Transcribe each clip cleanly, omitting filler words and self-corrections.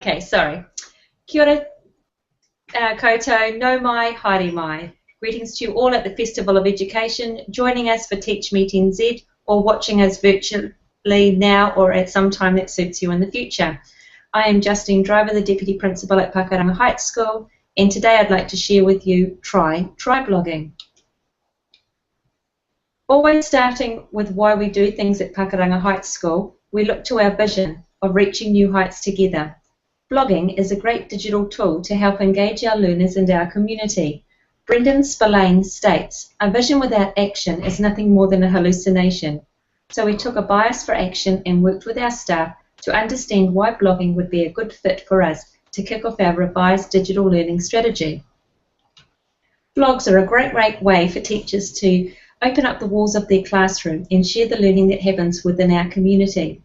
Okay, sorry. Kia ora koutou, no mai, haere mai. Greetings to you all at the Festival of Education, joining us for TeachMeetNZ or watching us virtually now or at some time that suits you in the future. I am Justine Driver, the Deputy Principal at Pakuranga Heights School, and today I'd like to share with you try blogging. Always starting with why we do things at Pakuranga Heights School, we look to our vision of reaching new heights together. Blogging is a great digital tool to help engage our learners and our community. Brendan Spillane states, "A vision without action is nothing more than a hallucination." So we took a bias for action and worked with our staff to understand why blogging would be a good fit for us to kick off our revised digital learning strategy. Blogs are a great way for teachers to open up the walls of their classroom and share the learning that happens within our community.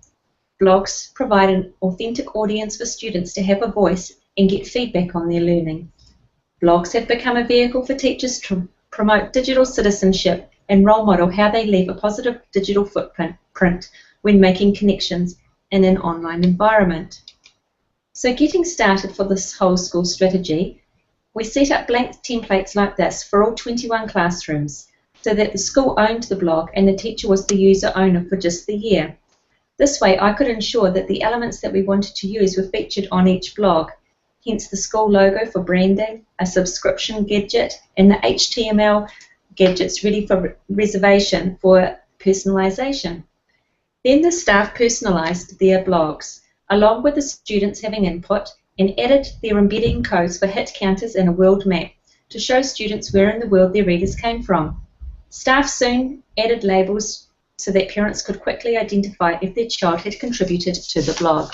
Blogs provide an authentic audience for students to have a voice and get feedback on their learning. Blogs have become a vehicle for teachers to promote digital citizenship and role model how they leave a positive digital footprint when making connections in an online environment. So getting started for this whole school strategy, we set up blank templates like this for all 21 classrooms so that the school owned the blog and the teacher was the user owner for just the year. This way I could ensure that the elements that we wanted to use were featured on each blog, hence the school logo for branding, a subscription gadget, and the HTML gadgets ready for reservation for personalisation. Then the staff personalised their blogs, along with the students having input, and added their embedding codes for hit counters and a world map to show students where in the world their readers came from. Staff soon added labels so that parents could quickly identify if their child had contributed to the blog.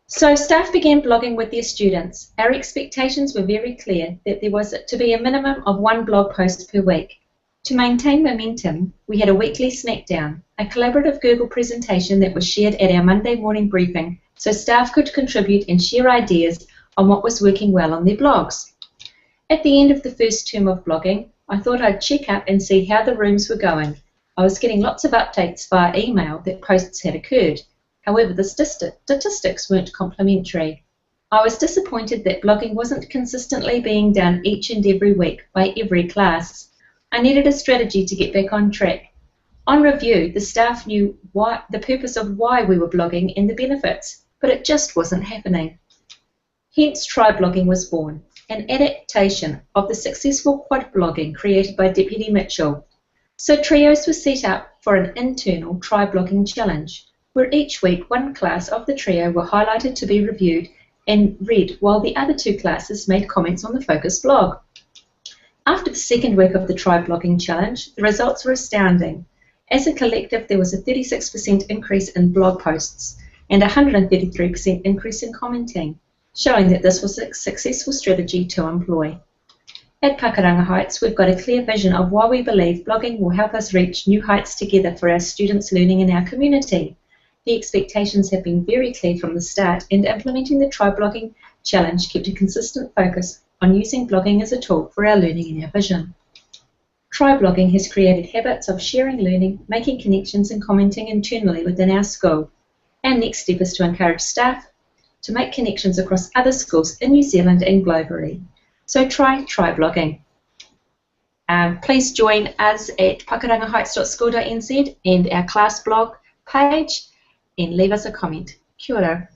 So staff began blogging with their students. Our expectations were very clear that there was to be a minimum of 1 blog post per week. To maintain momentum, we had a weekly Smackdown, a collaborative Google presentation that was shared at our Monday morning briefing so staff could contribute and share ideas on what was working well on their blogs. At the end of the first term of blogging, I thought I'd check up and see how the rooms were going. I was getting lots of updates via email that posts had occurred. However, the statistics weren't complimentary. I was disappointed that blogging wasn't consistently being done each and every week by every class. I needed a strategy to get back on track. On review, the staff knew the purpose of why we were blogging and the benefits, but it just wasn't happening. Hence, Try Blogging was born, an adaptation of the successful quad blogging created by Deputy Mitchell. So trios were set up for an internal Try Blogging challenge, where each week one class of the trio were highlighted to be reviewed and read while the other 2 classes made comments on the focus blog. After the second week of the Try Blogging challenge, the results were astounding. As a collective, there was a 36% increase in blog posts and a 133% increase in commenting, showing that this was a successful strategy to employ. At Pakuranga Heights, we've got a clear vision of why we believe blogging will help us reach new heights together for our students learning in our community. The expectations have been very clear from the start, and implementing the Try Blogging challenge kept a consistent focus on using blogging as a tool for our learning and our vision. Try Blogging has created habits of sharing learning, making connections and commenting internally within our school. Our next step is to encourage staff to make connections across other schools in New Zealand and globally. So try blogging. Please join us at pakurangaheights.school.nz and our class blog page and leave us a comment. Kia ora.